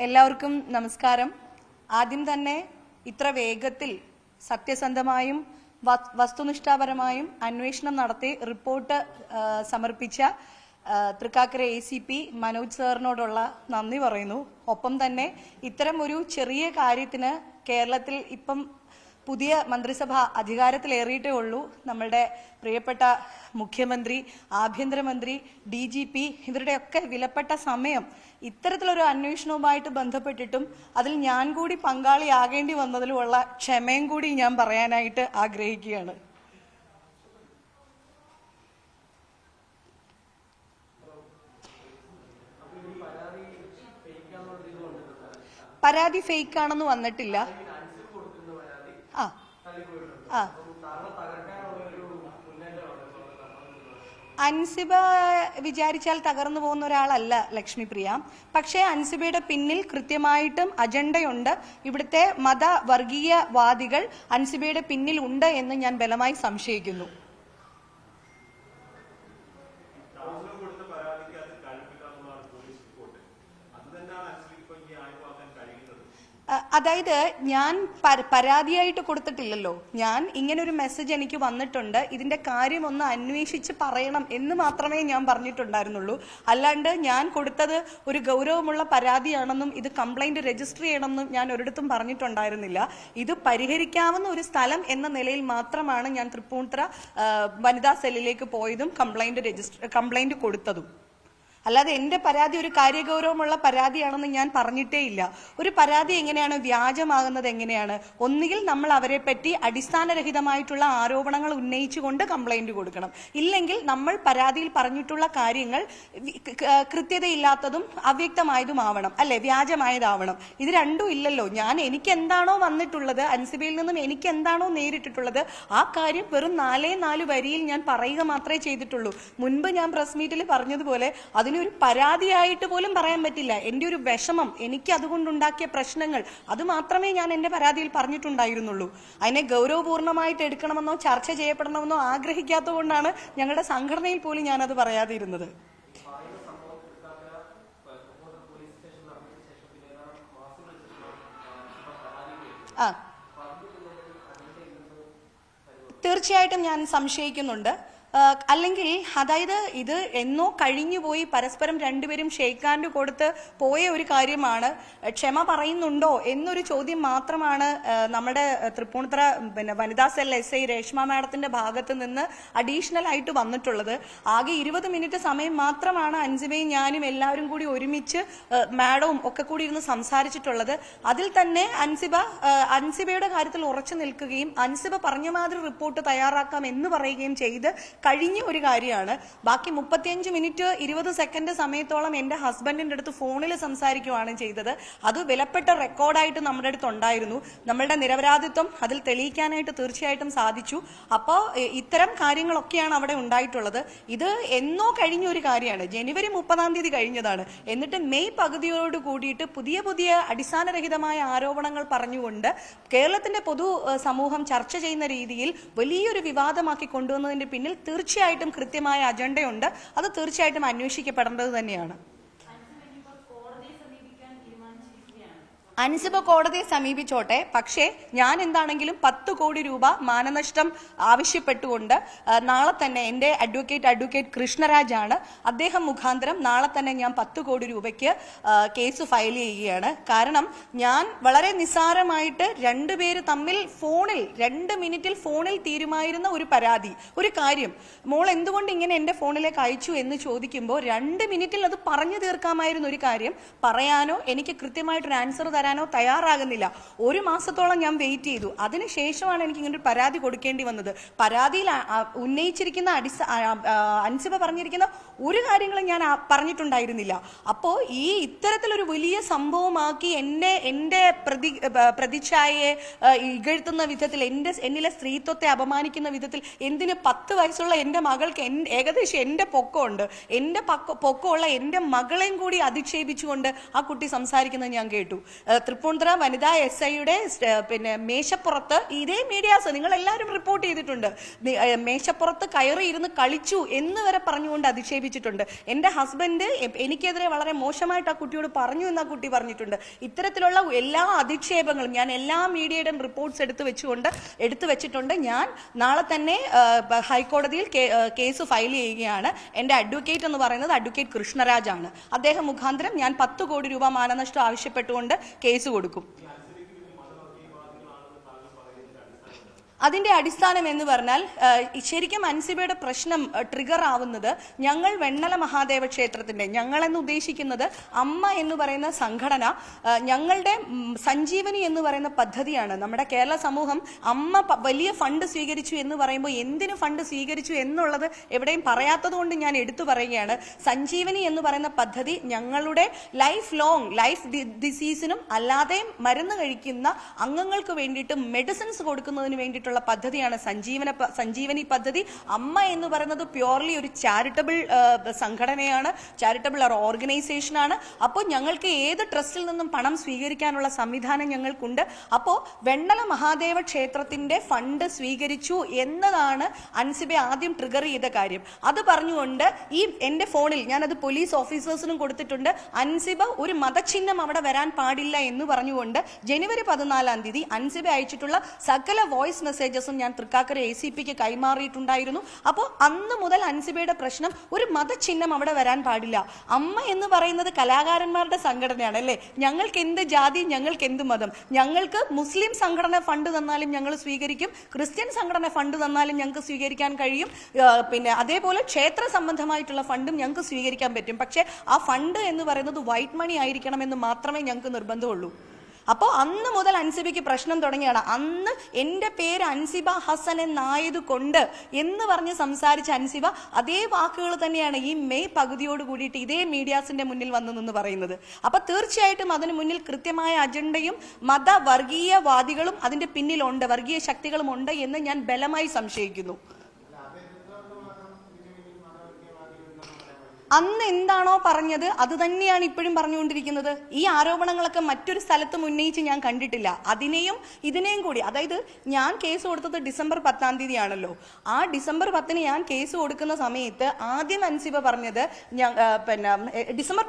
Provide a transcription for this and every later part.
എല്ലാവർക്കും നമസ്കാരം. ആദ്യം തന്നെ ഇത്ര വേഗത്തിൽ സത്യസന്ധമായും വസ്തുനിഷ്ഠാപരമായും അന്വേഷണം നടത്തി റിപ്പോർട്ട് സമർപ്പിച്ച തൃക്കാക്കര ACP മനോജ് സാറിനോടുള്ള നന്ദി പറയുന്നു. ഒപ്പം തന്നെ ഇത്തരം ഒരു ചെറിയ കാര്യത്തിന് കേരളത്തിൽ ഇപ്പം പുതിയ മന്ത്രിസഭ അധികാരത്തിലേറിയിട്ടേ ഉള്ളൂ. നമ്മളുടെ പ്രിയപ്പെട്ട മുഖ്യമന്ത്രി, ആഭ്യന്തരമന്ത്രി, DGP ഇവരുടെയൊക്കെ വിലപ്പെട്ട സമയം ഇത്തരത്തിലൊരു അന്വേഷണവുമായിട്ട് ബന്ധപ്പെട്ടിട്ടും അതിൽ ഞാൻ കൂടി പങ്കാളിയാകേണ്ടി വന്നതിലുമുള്ള ക്ഷമയും കൂടി ഞാൻ പറയാനായിട്ട് ആഗ്രഹിക്കുകയാണ്. പരാതി ഫേക്കാണെന്ന് വന്നിട്ടില്ല. അൻസിബ വിചാരിച്ചാൽ തകർന്നു പോകുന്ന ഒരാളല്ല ലക്ഷ്മിപ്രിയ. പക്ഷേ അൻസിബയുടെ പിന്നിൽ കൃത്യമായിട്ടും അജണ്ടയുണ്ട്. ഇവിടുത്തെ മതവർഗീയവാദികൾ അൻസിബയുടെ പിന്നിൽ ഉണ്ട് എന്ന് ഞാൻ ബലമായി സംശയിക്കുന്നു. അതായത് ഞാൻ പരാതിയായിട്ട് കൊടുത്തിട്ടില്ലല്ലോ. ഞാൻ ഇങ്ങനൊരു മെസ്സേജ് എനിക്ക് വന്നിട്ടുണ്ട്, ഇതിന്റെ കാര്യം ഒന്ന് അന്വേഷിച്ച് പറയണം എന്ന് മാത്രമേ ഞാൻ പറഞ്ഞിട്ടുണ്ടായിരുന്നുള്ളൂ. അല്ലാണ്ട് ഞാൻ കൊടുത്തത് ഒരു ഗൗരവമുള്ള പരാതിയാണെന്നും ഇത് കംപ്ലൈന്റ് രജിസ്റ്റർ ചെയ്യണമെന്നും ഞാൻ ഒരിടത്തും പറഞ്ഞിട്ടുണ്ടായിരുന്നില്ല. ഇത് പരിഹരിക്കാവുന്ന ഒരു സ്ഥലം എന്ന നിലയിൽ മാത്രമാണ് ഞാൻ തൃപ്പൂണിത്തുറ വനിതാ സെല്ലിലേക്ക് പോയതും കംപ്ലൈന്റ് കൊടുത്തതും. അല്ലാതെ എന്റെ പരാതി ഒരു കാര്യഗൗരവമുള്ള പരാതിയാണെന്ന് ഞാൻ പറഞ്ഞിട്ടേ ഇല്ല. ഒരു പരാതി എങ്ങനെയാണ് വ്യാജമാകുന്നത്? എങ്ങനെയാണ്? ഒന്നുകിൽ നമ്മൾ അവരെ പറ്റി അടിസ്ഥാനരഹിതമായിട്ടുള്ള ആരോപണങ്ങൾ ഉന്നയിച്ചുകൊണ്ട് കംപ്ലൈന്റ് കൊടുക്കണം, ഇല്ലെങ്കിൽ നമ്മൾ പരാതിയിൽ പറഞ്ഞിട്ടുള്ള കാര്യങ്ങൾ കൃത്യതയില്ലാത്തതും അവ്യക്തമായതുമാവണം, അല്ലെ, വ്യാജമായതാവണം. ഇത് രണ്ടും ഇല്ലല്ലോ. എനിക്ക് എന്താണോ വന്നിട്ടുള്ളത്, അൻസിബയിൽ നിന്നും എനിക്ക് എന്താണോ നേരിട്ടിട്ടുള്ളത്, ആ കാര്യം വെറും 4 വരിയിൽ ഞാൻ പറയുക മാത്രമേ ചെയ്തിട്ടുള്ളൂ. മുൻപ് ഞാൻ പ്രസ് മീറ്റിൽ പറഞ്ഞതുപോലെ അതിന് ഒരു പരാതിയായിട്ട് പോലും പറയാൻ പറ്റില്ല. എൻ്റെ ഒരു വിഷമം, എനിക്ക് അതുകൊണ്ടുണ്ടാക്കിയ പ്രശ്നങ്ങൾ, അത് മാത്രമേ ഞാൻ എൻ്റെ പരാതിയിൽ പറഞ്ഞിട്ടുണ്ടായിരുന്നുള്ളൂ. അതിനെ ഗൗരവപൂർണ്ണമായിട്ട് എടുക്കണമെന്നോ ചർച്ച ചെയ്യപ്പെടണമെന്നോ ആഗ്രഹിക്കാത്തതുകൊണ്ടാണ് ഞങ്ങളുടെ സംഘടനയിൽ പോലും ഞാനത് പറയാതിരുന്നത്. തീർച്ചയായിട്ടും ഞാൻ സംശയിക്കുന്നുണ്ട്. അല്ലെങ്കിൽ അതായത് ഇത് എന്നോ കഴിഞ്ഞു പോയി, പരസ്പരം രണ്ടുപേരും ഷേക്ക് ഹാൻഡ് കൊടുത്ത് പോയ ഒരു കാര്യമാണ്. ക്ഷമ പറയുന്നുണ്ടോ എന്നൊരു ചോദ്യം മാത്രമാണ് നമ്മുടെ തൃപ്പൂണിത്തുറ വനിതാ സെൽ SI രേഷ്മ മാഡത്തിന്റെ ഭാഗത്ത് നിന്ന് അഡീഷണൽ ആയിട്ട് വന്നിട്ടുള്ളത്. ആകെ 20 മിനിറ്റ് സമയം മാത്രമാണ് അൻസിബയും ഞാനും എല്ലാവരും കൂടി ഒരുമിച്ച് മാഡവും ഒക്കെ കൂടി ഇരുന്ന് സംസാരിച്ചിട്ടുള്ളത്. അതിൽ തന്നെ അൻസിബയുടെ കാര്യത്തിൽ ഉറച്ചു നിൽക്കുകയും അൻസിബ പറഞ്ഞ മാതിരി റിപ്പോർട്ട് തയ്യാറാക്കാം എന്ന് പറയുകയും ചെയ്ത് കഴിഞ്ഞ ഒരു കാര്യമാണ്. ബാക്കി 35 മിനിറ്റ് 20 സെക്കൻഡ് സമയത്തോളം എൻ്റെ ഹസ്ബൻഡിന്റെ അടുത്ത് ഫോണിൽ സംസാരിക്കുകയാണ് ചെയ്തത്. അത് വിലപ്പെട്ട റെക്കോർഡായിട്ട് നമ്മുടെ അടുത്ത് ഉണ്ടായിരുന്നു. നമ്മളുടെ നിരപരാധിത്വം അതിൽ തെളിയിക്കാനായിട്ട് തീർച്ചയായിട്ടും സാധിച്ചു. അപ്പോൾ ഇത്തരം കാര്യങ്ങളൊക്കെയാണ് അവിടെ ഉണ്ടായിട്ടുള്ളത്. ഇത് എന്നോ കഴിഞ്ഞ ഒരു കാര്യമാണ്. ജനുവരി 30-ാം തീയതി കഴിഞ്ഞതാണ്. എന്നിട്ട് മെയ് പകുതിയോട് കൂടിയിട്ട് പുതിയ അടിസ്ഥാനരഹിതമായ ആരോപണങ്ങൾ പറഞ്ഞുകൊണ്ട് കേരളത്തിന്റെ പൊതു സമൂഹം ചർച്ച ചെയ്യുന്ന രീതിയിൽ വലിയൊരു വിവാദമാക്കി കൊണ്ടുവന്നതിന്റെ പിന്നിൽ തീർച്ചയായിട്ടും കൃത്യമായ അജണ്ടയുണ്ട്. അത് തീർച്ചയായിട്ടും അന്വേഷിക്കപ്പെടേണ്ടത് തന്നെയാണ്. അൻസിബ കോടതിയെ സമീപിച്ചോട്ടെ, പക്ഷേ ഞാൻ എന്താണെങ്കിലും 10 കോടി രൂപ മാനനഷ്ടം ആവശ്യപ്പെട്ടുകൊണ്ട് നാളെ തന്നെ എൻ്റെ അഡ്വക്കേറ്റ് കൃഷ്ണരാജ് ആണ്, അദ്ദേഹം മുഖാന്തരം നാളെ തന്നെ ഞാൻ 10 കോടി രൂപയ്ക്ക് കേസ് ഫയൽ ചെയ്യുകയാണ്. കാരണം ഞാൻ വളരെ നിസ്സാരമായിട്ട് രണ്ടുപേര് തമ്മിൽ ഫോണിൽ 2 മിനിറ്റിൽ ഫോണിൽ തീരുമായിരുന്ന ഒരു പരാതി, ഒരു കാര്യം, മോൾ എന്തുകൊണ്ട് ഇങ്ങനെ എൻ്റെ ഫോണിലേക്ക് അയച്ചു എന്ന് ചോദിക്കുമ്പോൾ 2 മിനിറ്റിൽ അത് പറഞ്ഞു തീർക്കാമായിരുന്ന ഒരു കാര്യം പറയാനോ എനിക്ക് കൃത്യമായിട്ടൊരു ആൻസർ തരാനോ തയ്യാറാകുന്നില്ല. 1 മാസത്തോളം ഞാൻ വെയിറ്റ് ചെയ്തു. അതിനുശേഷമാണ് എനിക്ക് ഇങ്ങനെ ഒരു പരാതി കൊടുക്കേണ്ടി വന്നത്. പരാതിയിൽ ഉന്നയിച്ചിരിക്കുന്ന അൻസിബ പറഞ്ഞിരിക്കുന്ന ഒരു കാര്യങ്ങളും ഞാൻ പറഞ്ഞിട്ടുണ്ടായിരുന്നില്ല. അപ്പോൾ ഇത്തരത്തിലൊരു വലിയ സംഭവമാക്കി എൻ്റെ പ്രതിച്ഛായയെ ഇകഴ്ത്തുന്ന വിധത്തിൽ, എന്നിലെ സ്ത്രീത്വത്തെ അപമാനിക്കുന്ന വിധത്തിൽ, എന്തിന് 10 വയസ്സുള്ള എൻ്റെ മകൾക്ക് ഏകദേശം എൻ്റെ പൊക്കമുണ്ട്, എൻ്റെ പൊക്കമുള്ള എൻ്റെ മകളെയും കൂടി അധിക്ഷേപിച്ചുകൊണ്ട് ആ കുട്ടി സംസാരിക്കുന്നത് ഞാൻ കേട്ടു. തൃപ്പൂണിത്തുറ വനിതാ SI-യുടെ പിന്നെ മേശപ്പുറത്ത് ഇതേ മീഡിയാസ് നിങ്ങൾ എല്ലാവരും റിപ്പോർട്ട് ചെയ്തിട്ടുണ്ട്. മേശപ്പുറത്ത് കയറി ഇരുന്ന് കളിച്ചു എന്ന് വരെ പറഞ്ഞുകൊണ്ട് അധിക്ഷേപിച്ചിട്ടുണ്ട്. എൻ്റെ ഹസ്ബൻഡ് എനിക്കെതിരെ വളരെ മോശമായിട്ട് ആ കുട്ടിയോട് പറഞ്ഞു എന്ന് ആ കുട്ടി പറഞ്ഞിട്ടുണ്ട്. ഇത്തരത്തിലുള്ള എല്ലാ അധിക്ഷേപങ്ങളും ഞാൻ എല്ലാ മീഡിയയുടെയും റിപ്പോർട്ട്സ് എടുത്തു വെച്ചിട്ടുണ്ട്. ഞാൻ നാളെ തന്നെ ഹൈക്കോടതിയിൽ കേസ് ഫയൽ ചെയ്യുകയാണ്. എൻ്റെ അഡ്വക്കേറ്റ് എന്ന് പറയുന്നത് അഡ്വക്കേറ്റ് കൃഷ്ണരാജാണ്. അദ്ദേഹം മുഖാന്തരം ഞാൻ 10 കോടി രൂപ മാനനഷ്ടം ആവശ്യപ്പെട്ടുകൊണ്ട് കേസ് കൊടുക്കും. അതിന്റെ അടിസ്ഥാനം എന്ന് പറഞ്ഞാൽ ശരിക്കും അൻസിബയുടെ പ്രശ്നം ട്രിഗർ ആവുന്നത് ഞങ്ങൾ വെണ്ണല മഹാദേവ ക്ഷേത്രത്തിന്റെ, ഞങ്ങളെന്ന് ഉദ്ദേശിക്കുന്നത് അമ്മ എന്ന് പറയുന്ന സംഘടന, ഞങ്ങളുടെ സഞ്ജീവനി എന്ന് പറയുന്ന പദ്ധതിയാണ്. നമ്മുടെ കേരള സമൂഹം അമ്മ വലിയ ഫണ്ട് സ്വീകരിച്ചു എന്ന് പറയുമ്പോൾ എന്തിനു ഫണ്ട് സ്വീകരിച്ചു എന്നുള്ളത് എവിടെയും പറയാത്തത് കൊണ്ട് ഞാൻ എടുത്തു പറയുകയാണ്. സഞ്ജീവനി എന്ന് പറയുന്ന പദ്ധതി ഞങ്ങളുടെ ലൈഫ് ഡിസീസിനും അല്ലാതെയും മരുന്ന് കഴിക്കുന്ന അംഗങ്ങൾക്ക് വേണ്ടിയിട്ട് മെഡിസിൻസ് കൊടുക്കുന്നതിന് വേണ്ടിയിട്ട് പദ്ധതിയാണ് സഞ്ജീവനി പദ്ധതി. അമ്മ എന്ന് പറയുന്നത് പ്യൂർലി ഒരു ചാരിറ്റബിൾ സംഘടനയാണ്, ചാരിറ്റബിൾ ഓർഗനൈസേഷനാണ്. അപ്പോൾ ഞങ്ങൾക്ക് ഏത് ട്രസ്റ്റിൽ നിന്നും പണം സ്വീകരിക്കാനുള്ള സംവിധാനം ഞങ്ങൾക്കുണ്ട്. അപ്പോൾ വെണ്ണല മഹാദേവ ക്ഷേത്രത്തിന്റെ ഫണ്ട് സ്വീകരിച്ചു എന്നതാണ് അൻസിബെ ആദ്യം ട്രിഗർ ചെയ്ത കാര്യം. അത് പറഞ്ഞുകൊണ്ട് എന്റെ ഫോണിൽ ഞാനത് പോലീസ് ഓഫീസേഴ്സിനും കൊടുത്തിട്ടുണ്ട്. അൻസിബ ഒരു മതചിഹ്നം അവിടെ വരാൻ പാടില്ല എന്ന് പറഞ്ഞുകൊണ്ട് ജനുവരി 14 അൻസിബ അയച്ചിട്ടുള്ള സകല വോയിസ് മെസ്സേജസും ഞാൻ തൃക്കാക്കര ACPക്ക് കൈമാറിയിട്ടുണ്ടായിരുന്നു. അപ്പോൾ അന്ന് മുതൽ അൻസിബയുടെ പ്രശ്നം ഒരു മതചിഹ്നം അവിടെ വരാൻ പാടില്ല. അമ്മ എന്ന് പറയുന്നത് കലാകാരന്മാരുടെ സംഘടനയാണ് അല്ലേ. ഞങ്ങൾക്ക് എന്ത് ജാതി, ഞങ്ങൾക്ക് എന്ത് മതം, ഞങ്ങൾക്ക് മുസ്ലിം സംഘടന ഫണ്ട് തന്നാലും ഞങ്ങൾ സ്വീകരിക്കും, ക്രിസ്ത്യൻ സംഘടന ഫണ്ട് തന്നാലും ഞങ്ങൾക്ക് സ്വീകരിക്കാൻ കഴിയും, പിന്നെ അതേപോലെ ക്ഷേത്ര സംബന്ധമായിട്ടുള്ള ഫണ്ടും ഞങ്ങൾക്ക് സ്വീകരിക്കാൻ പറ്റും. പക്ഷെ ആ ഫണ്ട് എന്ന് പറയുന്നത് വൈറ്റ് മണി ആയിരിക്കണമെന്ന് മാത്രമേ ഞങ്ങൾക്ക് നിർബന്ധമുള്ളൂ. അപ്പോൾ അന്ന് മുതൽ അൻസിബയ്ക്ക് പ്രശ്നം തുടങ്ങിയാണ്. അന്ന് എൻ്റെ പേര് അൻസിബ ഹസൻ എന്നായതുകൊണ്ട് എന്ന് പറഞ്ഞ് സംസാരിച്ച അൻസിബ അതേ വാക്കുകൾ തന്നെയാണ് ഈ മെയ് പകുതിയോട് കൂടിയിട്ട് ഇതേ മീഡിയാസിന്റെ മുന്നിൽ വന്നു നിന്ന് പറയുന്നത്. അപ്പൊ തീർച്ചയായിട്ടും അതിന് മുന്നിൽ കൃത്യമായ അജണ്ടയും വർഗീയവാദികളും അതിന്റെ പിന്നിലുണ്ട്, വർഗീയ ശക്തികളും ഉണ്ട് എന്ന് ഞാൻ ബലമായി സംശയിക്കുന്നു. അന്ന് എന്താണോ പറഞ്ഞത് അത് തന്നെയാണ് ഇപ്പോഴും പറഞ്ഞുകൊണ്ടിരിക്കുന്നത്. ഈ ആരോപണങ്ങളൊക്കെ മറ്റൊരു സ്ഥലത്തും ഉന്നയിച്ച് ഞാൻ കണ്ടിട്ടില്ല. ഇതിനെയും കൂടി, അതായത് ഞാൻ കേസ് കൊടുത്തത് ഡിസംബർ 10 ആണല്ലോ. ആ ഡിസംബർ 10 ഞാൻ കേസ് കൊടുക്കുന്ന സമയത്ത് ആദ്യം അൻസിബ പറഞ്ഞത് ഡിസംബർ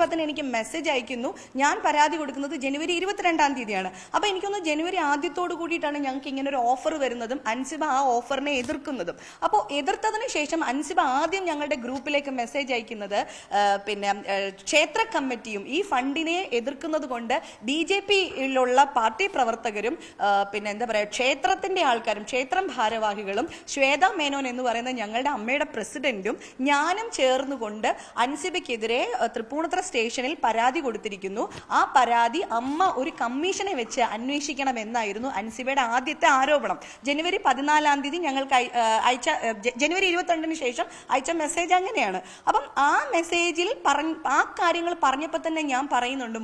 10 എനിക്ക് മെസ്സേജ് അയക്കുന്നു, ഞാൻ പരാതി കൊടുക്കുന്നത് ജനുവരി 22 അപ്പൊ എനിക്കൊന്ന് ജനുവരി ആദ്യത്തോടു കൂടിയിട്ടാണ് ഞങ്ങൾക്ക് ഇങ്ങനെ ഒരു ഓഫർ വരുന്നതും അൻസിബ ആ ഓഫറിനെ എതിർക്കുന്നതും. അപ്പോൾ എതിർത്തതിന് ശേഷം അൻസിബ ആദ്യം ഞങ്ങളുടെ ഗ്രൂപ്പിലേക്ക് മെസ്സേജ് അയക്കുന്നത് ക്ഷേത്ര കമ്മിറ്റിയും ഈ ഫണ്ടിനെ എതിർക്കുന്നത് കൊണ്ട് BJPയിലുള്ള പാർട്ടി പ്രവർത്തകരും ക്ഷേത്രത്തിന്റെ ആൾക്കാരും ക്ഷേത്രം ഭാരവാഹികളും ശ്വേത മേനോൻ എന്ന് പറയുന്ന ഞങ്ങളുടെ അമ്മയുടെ പ്രസിഡന്റും ഞാനും ചേർന്നുകൊണ്ട് അൻസിബയ്ക്കെതിരെ തൃപ്പൂണിത്തുറ സ്റ്റേഷനിൽ പരാതി കൊടുത്തിരിക്കുന്നു. ആ പരാതി അമ്മ ഒരു കമ്മീഷനെ വെച്ച് അന്വേഷിക്കണമെന്നായിരുന്നു അൻസിബയുടെ ആദ്യത്തെ ആരോപണം. ജനുവരി 14 ഞങ്ങൾക്ക് ജനുവരി 22 ശേഷം അയച്ച മെസ്സേജ് അങ്ങനെയാണ്. അപ്പം ആ മെസ്സേജിൽ ആ കാര്യങ്ങൾ പറഞ്ഞപ്പോൾ തന്നെ ഞാൻ പറയുന്നുണ്ട്,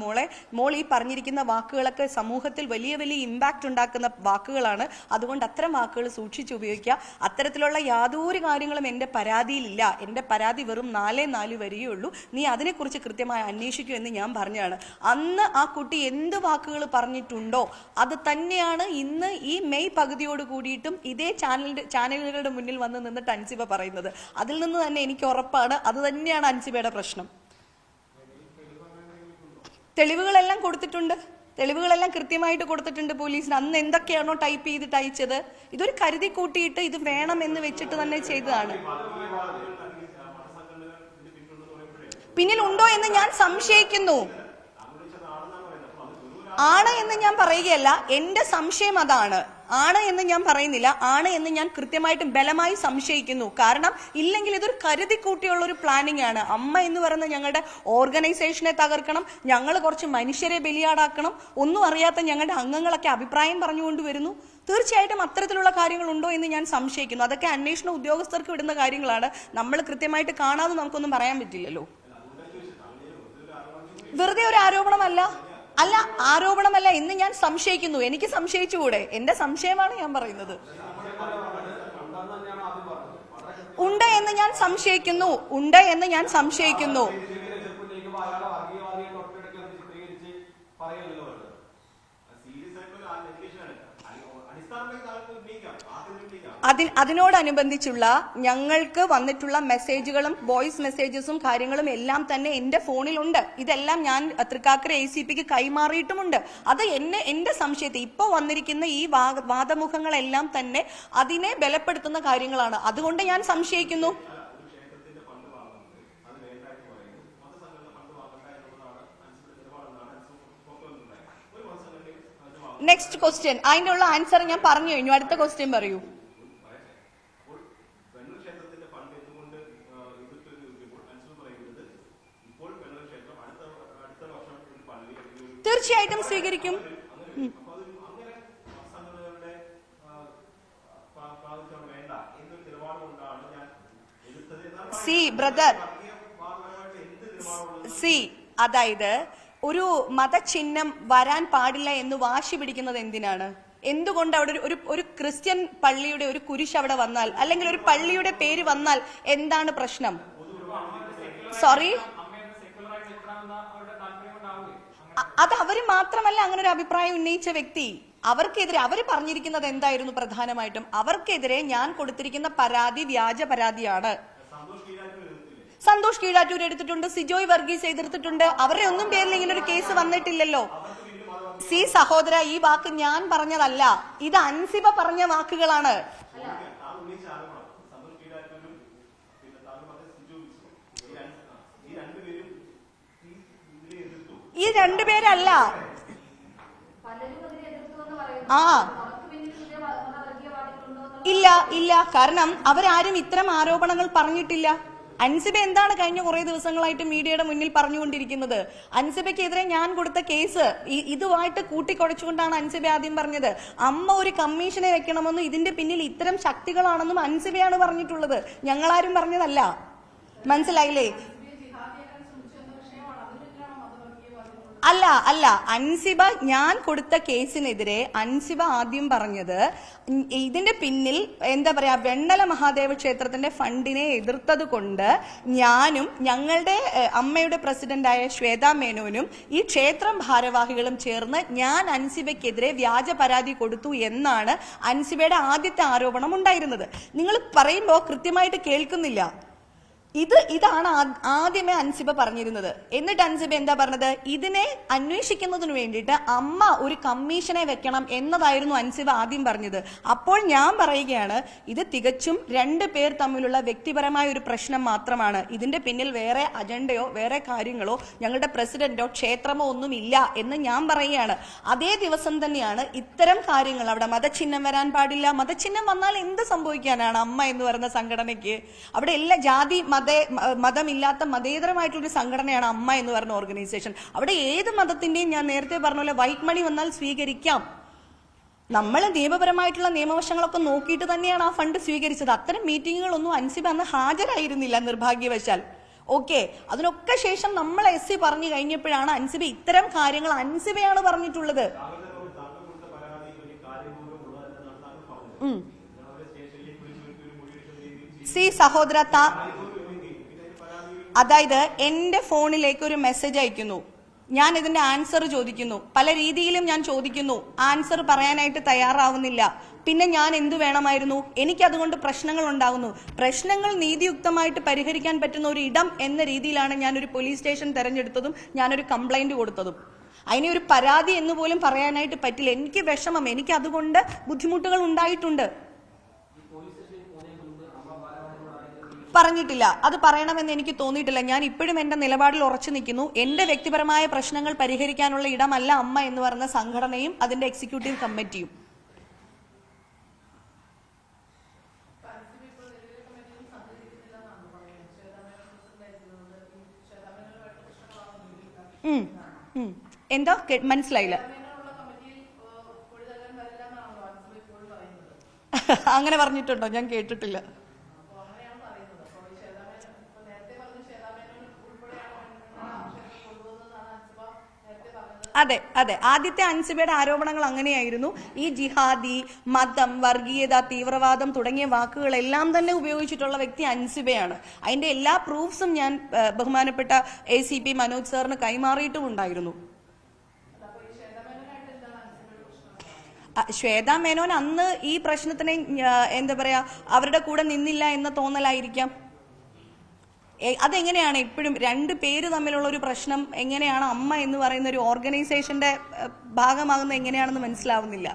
മോൾ ഈ പറഞ്ഞിരിക്കുന്ന വാക്കുകളൊക്കെ സമൂഹത്തിൽ വലിയ വലിയ ഇമ്പാക്ട് ഉണ്ടാക്കുന്ന വാക്കുകളാണ്, അതുകൊണ്ട് അത്തരം വാക്കുകൾ സൂക്ഷിച്ചുപയോഗിക്കുക. അത്തരത്തിലുള്ള യാതൊരു കാര്യങ്ങളും എൻ്റെ പരാതിയിലില്ല, എൻ്റെ പരാതി വെറും 4 വരികയുള്ളൂ, നീ അതിനെക്കുറിച്ച് കൃത്യമായി അന്വേഷിക്കൂ എന്ന് ഞാൻ പറഞ്ഞതാണ്. അന്ന് ആ കുട്ടി എന്ത് വാക്കുകൾ പറഞ്ഞിട്ടുണ്ടോ അത് തന്നെയാണ് ഇന്ന് ഈ മെയ് പകുതിയോട് കൂടിയിട്ടും ഇതേ ചാനലുകളുടെ മുന്നിൽ വന്ന് നിന്നിട്ട് അൻസിബ പറയുന്നത്. അതിൽ നിന്ന് തന്നെ എനിക്ക് ഉറപ്പാണ് അത് തന്നെയാണ് അൻസിബയുടെ പ്രശ്നം. തെളിവുകളെല്ലാം കൊടുത്തിട്ടുണ്ട്, തെളിവുകളെല്ലാം കൃത്യമായിട്ട് കൊടുത്തിട്ടുണ്ട് പോലീസിന്. അന്ന് എന്തൊക്കെയാണോ ടൈപ്പ് ചെയ്തിട്ട് അയച്ചത് ഇതൊരു കരുതി കൂട്ടിയിട്ട് ഇത് വേണം എന്ന് വെച്ചിട്ട് തന്നെ ചെയ്തതാണ്. പിന്നിലുണ്ടോ എന്ന് ഞാൻ സംശയിക്കുന്നു. ആണ് എന്ന് ഞാൻ പറയുകയല്ല, എന്റെ സംശയം അതാണ്. ആണ് എന്ന് ഞാൻ പറയുന്നില്ല, ആണ് എന്ന് ഞാൻ കൃത്യമായിട്ടും ബലമായി സംശയിക്കുന്നു. കാരണം ഇല്ലെങ്കിൽ ഇതൊരു കരുതി കൂട്ടിയുള്ള ഒരു പ്ലാനിങ് ആണ്. അമ്മ എന്ന് പറയുന്ന ഞങ്ങളുടെ ഓർഗനൈസേഷനെ തകർക്കണം, ഞങ്ങൾ കുറച്ച് മനുഷ്യരെ ബലിയാടാക്കണം, ഒന്നും അറിയാത്ത ഞങ്ങളുടെ അംഗങ്ങളൊക്കെ അഭിപ്രായം പറഞ്ഞുകൊണ്ട് വരുന്നു. തീർച്ചയായിട്ടും അത്തരത്തിലുള്ള കാര്യങ്ങൾ ഉണ്ടോ എന്ന് ഞാൻ സംശയിക്കുന്നു. അതൊക്കെ അന്വേഷണ ഉദ്യോഗസ്ഥർക്ക് വിടുന്ന കാര്യങ്ങളാണ്. നമ്മൾ കൃത്യമായിട്ട് കാണാതെ നമുക്കൊന്നും പറയാൻ പറ്റില്ലല്ലോ. വെറുതെ ഒരു ആരോപണമല്ല, ആരോപണമല്ല എന്ന് ഞാൻ സംശയിക്കുന്നു. എനിക്ക് സംശയിച്ചുകൂടെ? എന്റെ സംശയമാണ് ഞാൻ പറയുന്നത്. ഉണ്ട് എന്ന് ഞാൻ സംശയിക്കുന്നു, ഉണ്ട് എന്ന് ഞാൻ സംശയിക്കുന്നു. അതിനോടനുബന്ധിച്ചുള്ള ഞങ്ങൾക്ക് വന്നിട്ടുള്ള മെസ്സേജുകളും വോയിസ് മെസ്സേജസും കാര്യങ്ങളും എല്ലാം തന്നെ എന്റെ ഫോണിലുണ്ട്. ഇതെല്ലാം ഞാൻ തൃക്കാക്കര ACPക്ക് കൈമാറിയിട്ടുമുണ്ട്. അത് എന്റെ സംശയത്തെ ഇപ്പൊ വന്നിരിക്കുന്ന ഈ വാദമുഖങ്ങളെല്ലാം തന്നെ അതിനെ ബലപ്പെടുത്തുന്ന കാര്യങ്ങളാണ്. അതുകൊണ്ട് ഞാൻ സംശയിക്കുന്നു. നെക്സ്റ്റ് ക്വസ്റ്റ്യൻ, അതിനുള്ള ആൻസർ ഞാൻ പറഞ്ഞു കഴിഞ്ഞു. അടുത്ത ക്വസ്റ്റ്യൻ പറയൂ. തീർച്ചയായിട്ടും സ്വീകരിക്കും. അതായത് ഒരു മതചിഹ്നം വരാൻ പാടില്ല എന്ന് വാശി പിടിക്കുന്നത് എന്തിനാണ്? എന്തുകൊണ്ട് അവിടെ ഒരു ക്രിസ്ത്യൻ പള്ളിയുടെ ഒരു കുരിശ് അവിടെ വന്നാൽ, അല്ലെങ്കിൽ ഒരു പള്ളിയുടെ പേര് വന്നാൽ എന്താണ് പ്രശ്നം? സോറി, അത് അവര് മാത്രമല്ല അങ്ങനെ ഒരു അഭിപ്രായം ഉന്നയിച്ച വ്യക്തി. അവർക്കെതിരെ അവർ പറഞ്ഞിരിക്കുന്നത് എന്തായിരുന്നു? പ്രധാനമായിട്ടും അവർക്കെതിരെ ഞാൻ കൊടുത്തിരിക്കുന്ന പരാതി വ്യാജ പരാതിയാണ്. സന്തോഷ് കീഴാറ്റൂർ എടുത്തിട്ടുണ്ട്, സിജോയ് വർഗീസ് എതിർത്തിട്ടുണ്ട്. അവരുടെ ഒന്നും പേരിൽ ഇങ്ങനെ ഒരു കേസ് വന്നിട്ടില്ലല്ലോ. സഹോദര, ഈ വാക്ക് ഞാൻ പറഞ്ഞതല്ല, ഇത് അൻസിബ പറഞ്ഞ വാക്കുകളാണ്. ഈ രണ്ടുപേരല്ല. ഇല്ല, കാരണം അവരാരും ഇത്തരം ആരോപണങ്ങൾ പറഞ്ഞിട്ടില്ല. അൻസിബ എന്താണ് കഴിഞ്ഞ കുറെ ദിവസങ്ങളായിട്ട് മീഡിയയുടെ മുന്നിൽ പറഞ്ഞുകൊണ്ടിരിക്കുന്നത്? അൻസിബയ്ക്കെതിരെ ഞാൻ കൊടുത്ത കേസ് ഇതുമായിട്ട് കൂട്ടിക്കുഴച്ചുകൊണ്ടാണ് അൻസിബ ആദ്യം പറഞ്ഞത്. അമ്മ ഒരു കമ്മീഷനെ വെക്കണമെന്നും ഇതിന്റെ പിന്നിൽ ഇത്തരം ശക്തികളാണെന്നും അൻസിബയാണ് പറഞ്ഞിട്ടുള്ളത്, ഞങ്ങളാരും പറഞ്ഞതല്ല. മനസ്സിലായില്ലേ? അല്ല, അൻസിബ ഞാൻ കൊടുത്ത കേസിനെതിരെ അൻസിബ ആദ്യം പറഞ്ഞത് ഇതിന്റെ പിന്നിൽ എന്താ പറയാ, വെണ്ണല മഹാദേവ ക്ഷേത്രത്തിന്റെ ഫണ്ടിനെ എതിർത്തത് കൊണ്ട് ഞാനും ഞങ്ങളുടെ അമ്മയുടെ പ്രസിഡന്റായ ശ്വേതാ മേനോനും ഈ ക്ഷേത്രം ഭാരവാഹികളും ചേർന്ന് ഞാൻ അൻസിബയ്ക്കെതിരെ വ്യാജ പരാതി കൊടുത്തു എന്നാണ് അൻസിബയുടെ ആദ്യത്തെ ആരോപണം ഉണ്ടായിരുന്നത്. നിങ്ങൾ പറയുമ്പോൾ കൃത്യമായിട്ട് കേൾക്കുന്നില്ല. ഇതാണ് ആദ്യമേ അൻസിബ പറഞ്ഞിരുന്നത്. എന്നിട്ട് അൻസിബ എന്താ പറഞ്ഞത്? ഇതിനെ അന്വേഷിക്കുന്നതിന് വേണ്ടിയിട്ട് അമ്മ ഒരു കമ്മീഷനെ വെക്കണം എന്നതായിരുന്നു അൻസിബ ആദ്യം പറഞ്ഞത്. അപ്പോൾ ഞാൻ പറയുകയാണ്, ഇത് തികച്ചും രണ്ടു പേർ തമ്മിലുള്ള വ്യക്തിപരമായ ഒരു പ്രശ്നം മാത്രമാണ്. ഇതിന്റെ പിന്നിൽ വേറെ അജണ്ടയോ വേറെ കാര്യങ്ങളോ ഞങ്ങളുടെ പ്രസിഡന്റോ ക്ഷേത്രമോ ഒന്നും ഇല്ല എന്ന് ഞാൻ പറയുകയാണ്. അതേ ദിവസം തന്നെയാണ് ഇത്തരം കാര്യങ്ങൾ, അവിടെ മതചിഹ്നം വരാൻ പാടില്ല, മതചിഹ്നം വന്നാൽ എന്ത് സംഭവിക്കാനാണ് അമ്മ എന്ന് പറയുന്ന സംഘടനയ്ക്ക്? അവിടെ എല്ലാ ജാതി മതമില്ലാത്ത മതേതരമായിട്ടുള്ളൊരു സംഘടനയാണ് അമ്മ എന്ന് പറയുന്ന ഓർഗനൈസേഷൻ. അവിടെ ഏത് മതത്തിന്റെയും, ഞാൻ നേരത്തെ പറഞ്ഞ പോലെ വൈറ്റ് മണി വന്നാൽ സ്വീകരിക്കാം. നമ്മൾ നിയമപരമായിട്ടുള്ള നിയമവശങ്ങളൊക്കെ നോക്കിയിട്ട് തന്നെയാണ് ആ ഫണ്ട് സ്വീകരിച്ചത്. അത്തരം മീറ്റിങ്ങുകളൊന്നും അൻസിബ അന്ന് ഹാജരായിരുന്നില്ല നിർഭാഗ്യവശാൽ. ഓക്കെ, അതിനൊക്കെ ശേഷം നമ്മൾ SC പറഞ്ഞു കഴിഞ്ഞപ്പോഴാണ് അൻസിബ ഇത്തരം കാര്യങ്ങൾ അൻസിബയാണ് പറഞ്ഞിട്ടുള്ളത്. സഹോദര, അതായത് എന്റെ ഫോണിലേക്ക് ഒരു മെസ്സേജ് അയക്കുന്നു, ഞാൻ ഇതിന്റെ ആൻസർ ചോദിക്കുന്നു, പല രീതിയിലും ഞാൻ ചോദിക്കുന്നു, ആൻസർ പറയാനായിട്ട് തയ്യാറാവുന്നില്ല. പിന്നെ ഞാൻ എന്തു വേണമായിരുന്നു? എനിക്കതുകൊണ്ട് പ്രശ്നങ്ങൾ ഉണ്ടാകുന്നു. പ്രശ്നങ്ങൾ നീതിയുക്തമായിട്ട് പരിഹരിക്കാൻ പറ്റുന്ന ഒരു ഇടം എന്ന രീതിയിലാണ് ഞാനൊരു പോലീസ് സ്റ്റേഷൻ തെരഞ്ഞെടുത്തതും ഞാനൊരു കംപ്ലൈന്റ് കൊടുത്തതും. അതിനെ ഒരു പരാതി എന്ന് പോലും പറയാനായിട്ട് പറ്റില്ല. എനിക്ക് വിഷമം, എനിക്ക് അതുകൊണ്ട് ബുദ്ധിമുട്ടുകൾ ഉണ്ടായിട്ടുണ്ട്. പറഞ്ഞിട്ടില്ല, അത് പറയണമെന്ന് എനിക്ക് തോന്നിയിട്ടില്ല. ഞാൻ ഇപ്പോഴും എന്റെ നിലപാടിൽ ഉറച്ചു നിൽക്കുന്നു. എന്റെ വ്യക്തിപരമായ പ്രശ്നങ്ങൾ പരിഹരിക്കാനുള്ള ഇടമല്ല അമ്മ എന്ന് പറയുന്ന സംഘടനയും അതിന്റെ എക്സിക്യൂട്ടീവ് കമ്മിറ്റിയും. എന്താ മനസ്സിലായില്ല? അങ്ങനെ പറഞ്ഞിട്ടുണ്ടോ? ഞാൻ കേട്ടിട്ടില്ല. അതെ, ആദ്യത്തെ അൻസിബയുടെ ആരോപണങ്ങൾ അങ്ങനെയായിരുന്നു. ഈ ജിഹാദി, മതം, വർഗീയത, തീവ്രവാദം തുടങ്ങിയ വാക്കുകളെല്ലാം തന്നെ ഉപയോഗിച്ചിട്ടുള്ള വ്യക്തി അൻസിബയാണ്. അതിന്റെ എല്ലാ പ്രൂഫ്സും ഞാൻ ബഹുമാനപ്പെട്ട ACP മനോജ് സാറിന് കൈമാറിയിട്ടും ഉണ്ടായിരുന്നു. ശ്വേതാ മേനോൻ അന്ന് ഈ പ്രശ്നത്തിനെ എന്താ പറയാ അവരുടെ കൂടെ നിന്നില്ല എന്ന തോന്നലായിരിക്കാം. അതെങ്ങനെയാണ് ഇപ്പോഴും രണ്ട് പേര് തമ്മിലുള്ള ഒരു പ്രശ്നം എങ്ങനെയാണ് അമ്മ എന്ന് പറയുന്ന ഒരു ഓർഗനൈസേഷന്റെ ഭാഗമാകുന്നത് എങ്ങനെയാണെന്ന് മനസ്സിലാവുന്നില്ല.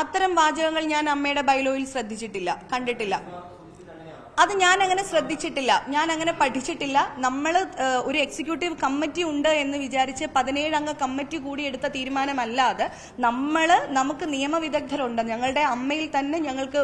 അത്തരം വാചകങ്ങൾ ഞാൻ അമ്മയുടെ ബൈലോയിൽ ശ്രദ്ധിച്ചിട്ടില്ല, കണ്ടിട്ടില്ല. അത് ഞാൻ അങ്ങനെ ശ്രദ്ധിച്ചിട്ടില്ല, ഞാൻ അങ്ങനെ പഠിച്ചിട്ടില്ല. നമ്മൾ ഒരു എക്സിക്യൂട്ടീവ് കമ്മിറ്റി ഉണ്ട് എന്ന് വിചാരിച്ച് 17 അംഗ കമ്മിറ്റി കൂടി എടുത്ത തീരുമാനമല്ലാതെ നമുക്ക് നിയമവിദഗ്ധരുണ്ട്. ഞങ്ങളുടെ അമ്മയിൽ തന്നെ ഞങ്ങൾക്ക്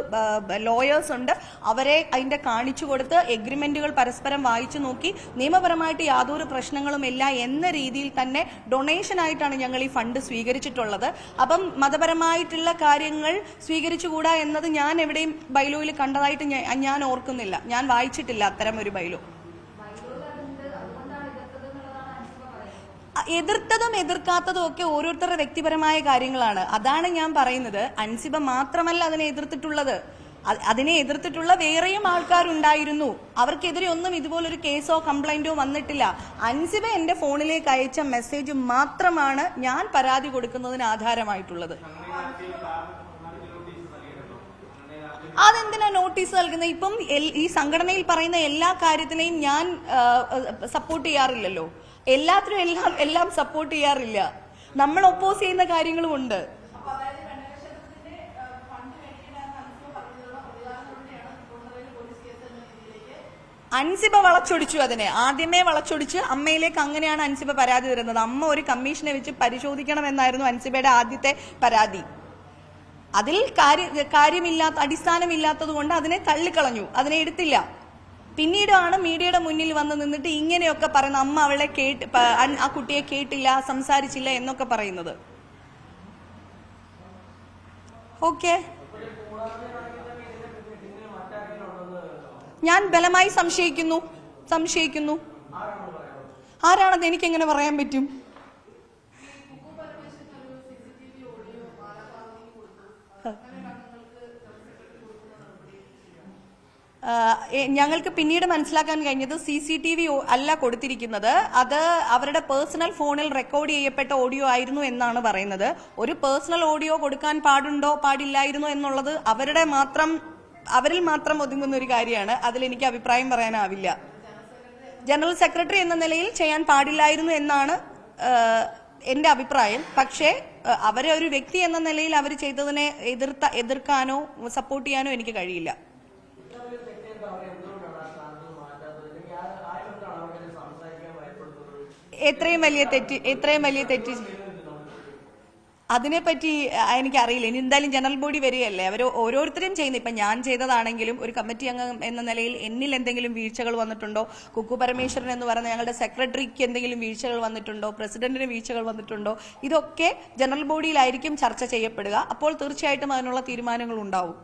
ലോയേഴ്സ് ഉണ്ട്. അവരെ അതിന്റെ കാണിച്ചു കൊടുത്ത് എഗ്രിമെന്റുകൾ പരസ്പരം വായിച്ചു നോക്കി നിയമപരമായിട്ട് യാതൊരു പ്രശ്നങ്ങളും ഇല്ല എന്ന രീതിയിൽ തന്നെ ഡൊണേഷൻ ആയിട്ടാണ് ഞങ്ങൾ ഈ ഫണ്ട് സ്വീകരിച്ചിട്ടുള്ളത്. അപ്പം മതപരമായിട്ടുള്ള കാര്യങ്ങൾ സ്വീകരിച്ചുകൂടാ എന്നത് ഞാൻ എവിടെയും ബൈലോയിൽ കണ്ടതായിട്ട് ഞാൻ ഓർക്കുന്നില്ല. ഞാൻ വായിച്ചിട്ടില്ല അത്തരം ഒരു ബൈലോ. എതിർത്തതും എതിർക്കാത്തതും ഒക്കെ ഓരോരുത്തരുടെ വ്യക്തിപരമായ കാര്യങ്ങളാണ്. അതാണ് ഞാൻ പറയുന്നത്. അൻസിബ മാത്രമല്ല അതിനെ എതിർത്തിട്ടുള്ളത്, അതിനെ എതിർത്തിട്ടുള്ള വേറെയും ആൾക്കാരുണ്ടായിരുന്നു. അവർക്കെതിരെ ഒന്നും ഇതുപോലൊരു കേസോ കംപ്ലൈന്റോ വന്നിട്ടില്ല. അൻസിബ എന്റെ ഫോണിലേക്ക് അയച്ച മെസ്സേജ് മാത്രമാണ് ഞാൻ പരാതി കൊടുക്കുന്നതിന് ആധാരമായിട്ടുള്ളത്. അതെന്തിനാ നോട്ടീസ് നൽകുന്നത്? ഇപ്പം ഈ സംഘടനയിൽ പറയുന്ന എല്ലാ കാര്യത്തിനെയും ഞാൻ സപ്പോർട്ട് ചെയ്യാറില്ലല്ലോ. എല്ലാത്തിനും എല്ലാം സപ്പോർട്ട് ചെയ്യാറില്ല. നമ്മൾ ഒപ്പോസ് ചെയ്യുന്ന കാര്യങ്ങളും ഉണ്ട്. അൻസിബ വളച്ചൊടിച്ചു, അതിനെ ആദ്യമേ വളച്ചൊടിച്ച് അമ്മയിലേക്ക്. അങ്ങനെയാണ് അൻസിബ പരാതി തരുന്നത്. അമ്മ ഒരു കമ്മീഷനെ വെച്ച് പരിശോധിക്കണമെന്നായിരുന്നു അൻസിബയുടെ ആദ്യത്തെ പരാതി. അതിൽ കാര്യമില്ലാത്ത അടിസ്ഥാനമില്ലാത്തത് കൊണ്ട് അതിനെ തള്ളിക്കളഞ്ഞു, അതിനെ എടുത്തില്ല. പിന്നീടാണ് മീഡിയയുടെ മുന്നിൽ വന്ന് നിന്നിട്ട് ഇങ്ങനെയൊക്കെ പറയുന്നത്, അമ്മ അവളെ ആ കുട്ടിയെ കേട്ടില്ല, സംസാരിച്ചില്ല എന്നൊക്കെ പറയുന്നത്. ഓക്കെ, ഞാൻ ബലമായി സംശയിക്കുന്നു. ആരാണെന്ന് എനിക്കെങ്ങനെ പറയാൻ പറ്റും? ഞങ്ങൾക്ക് പിന്നീട് മനസ്സിലാക്കാൻ കഴിഞ്ഞത് CCTV അല്ല കൊടുത്തിരിക്കുന്നത്, അത് അവരുടെ പേഴ്സണൽ ഫോണിൽ റെക്കോർഡ് ചെയ്യപ്പെട്ട ഓഡിയോ ആയിരുന്നു എന്നാണ് പറയുന്നത്. ഒരു പേഴ്സണൽ ഓഡിയോ കൊടുക്കാൻ പാടുണ്ടോ പാടില്ലായിരുന്നു എന്നുള്ളത് അവരിൽ മാത്രം ഒതുങ്ങുന്ന ഒരു കാര്യമാണ്. അതിൽ എനിക്ക് അഭിപ്രായം പറയാനാവില്ല. ജനറൽ സെക്രട്ടറി എന്ന നിലയിൽ ചെയ്യാൻ പാടില്ലായിരുന്നു എന്നാണ് എന്റെ അഭിപ്രായം. പക്ഷേ അവരെ ഒരു വ്യക്തി എന്ന നിലയിൽ അവർ ചെയ്തതിനെ എതിർക്കാനോ സപ്പോർട്ട് ചെയ്യാനോ എനിക്ക് കഴിയില്ല. എത്രയും വലിയ തെറ്റ് അതിനെപ്പറ്റി എനിക്കറിയില്ല. ഇനി എന്തായാലും ജനറൽ ബോഡി വരികയല്ലേ, അവർ ഓരോരുത്തരും ചെയ്യുന്നത്. ഇപ്പം ഞാൻ ചെയ്തതാണെങ്കിലും ഒരു കമ്മിറ്റി അംഗം എന്ന നിലയിൽ എന്നിൽ എന്തെങ്കിലും വീഴ്ചകൾ വന്നിട്ടുണ്ടോ, കുക്കു പരമേശ്വരൻ എന്ന് പറയുന്ന ഞങ്ങളുടെ സെക്രട്ടറിക്ക് എന്തെങ്കിലും വീഴ്ചകൾ വന്നിട്ടുണ്ടോ, പ്രസിഡന്റിന് വീഴ്ചകൾ വന്നിട്ടുണ്ടോ, ഇതൊക്കെ ജനറൽ ബോഡിയിലായിരിക്കും ചർച്ച ചെയ്യപ്പെടുക. അപ്പോൾ തീർച്ചയായിട്ടും അതിനുള്ള തീരുമാനങ്ങൾ ഉണ്ടാവും.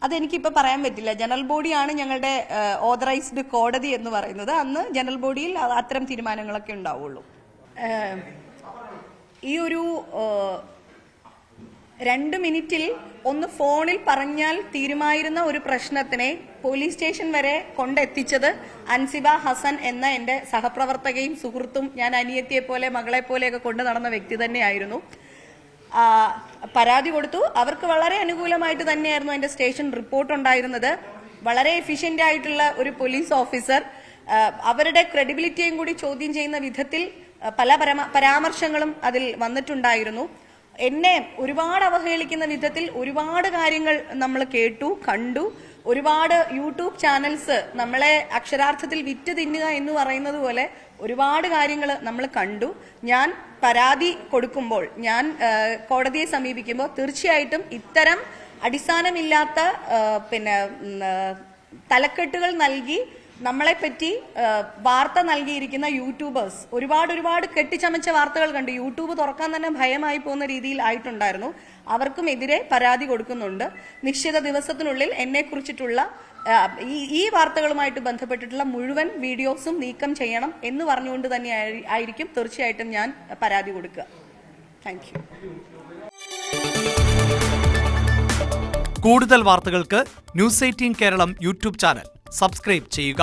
അതെനിക്കിപ്പോൾ പറയാൻ പറ്റില്ല. ജനറൽ ബോഡിയാണ് ഞങ്ങളുടെ ഓതറൈസ്ഡ് കോടതി എന്ന് പറയുന്നത്. അന്ന് ജനറൽ ബോഡിയിൽ അത്തരം തീരുമാനങ്ങളൊക്കെ ഉണ്ടാവുള്ളൂ. ഈ ഒരു 2 മിനിറ്റിൽ ഒന്ന് ഫോണിൽ പറഞ്ഞാൽ തീരുമായിരുന്ന ഒരു പ്രശ്നത്തിനെ പോലീസ് സ്റ്റേഷൻ വരെ കൊണ്ടെത്തിച്ചത് അൻസിബ ഹസൻ എന്ന എന്റെ സഹപ്രവർത്തകയും സുഹൃത്തും ഞാൻ അനിയത്തിയെ പോലെ മകളെ പോലെയൊക്കെ കൊണ്ടു നടന്ന വ്യക്തി തന്നെയായിരുന്നു. പരാതി കൊടുത്തു. അവർക്ക് വളരെ അനുകൂലമായിട്ട് തന്നെയായിരുന്നു എന്റെ സ്റ്റേഷൻ റിപ്പോർട്ട് ഉണ്ടായിരുന്നത്. വളരെ എഫിഷ്യന്റ് ആയിട്ടുള്ള ഒരു പോലീസ് ഓഫീസർ. അവരുടെ ക്രെഡിബിലിറ്റിയും കൂടി ചോദ്യം ചെയ്യുന്ന വിധത്തിൽ പല പരാമർശങ്ങളും അതിൽ വന്നിട്ടുണ്ടായിരുന്നു. എന്നെ ഒരുപാട് അവഹേളിക്കുന്ന വിധത്തിൽ ഒരുപാട് കാര്യങ്ങൾ നമ്മൾ കേട്ടു, കണ്ടു. ഒരുപാട് യൂട്യൂബ് ചാനൽസ് നമ്മളെ അക്ഷരാർത്ഥത്തിൽ വിറ്റ് തിന്നുക എന്ന് പറയുന്നത് പോലെ ഒരുപാട് കാര്യങ്ങൾ നമ്മൾ കണ്ടു. ഞാൻ പരാതി കൊടുക്കുമ്പോൾ, ഞാൻ കോടതിയെ സമീപിക്കുമ്പോൾ തീർച്ചയായിട്ടും ഇത്തരം അടിസ്ഥാനമില്ലാത്ത തലക്കെട്ടുകൾ നൽകി നമ്മളെപ്പറ്റി വാർത്ത നൽകിയിരിക്കുന്ന യൂട്യൂബേഴ്സ് ഒരുപാട് കെട്ടിച്ചമച്ച വാർത്തകൾ കണ്ട് യൂട്യൂബ് തുറക്കാൻ തന്നെ ഭയമായി പോകുന്ന രീതിയിൽ ആയിട്ടുണ്ടായിരുന്നു. അവർക്കും എതിരെ പരാതി കൊടുക്കുന്നുണ്ട്. നിശ്ചിത ദിവസത്തിനുള്ളിൽ എന്നെക്കുറിച്ചിട്ടുള്ള ഈ വാർത്തകളുമായിട്ട് ബന്ധപ്പെട്ടിട്ടുള്ള മുഴുവൻ വീഡിയോസും നീക്കം ചെയ്യണം എന്ന് പറഞ്ഞുകൊണ്ട് തന്നെ ആയിരിക്കും തീർച്ചയായിട്ടും ഞാൻ പരാതി കൊടുക്കുക. Thank you. കൂടുതൽ വാർത്തകൾക്ക് news 18 Keralam YouTube channel subscribe ചെയ്യുക.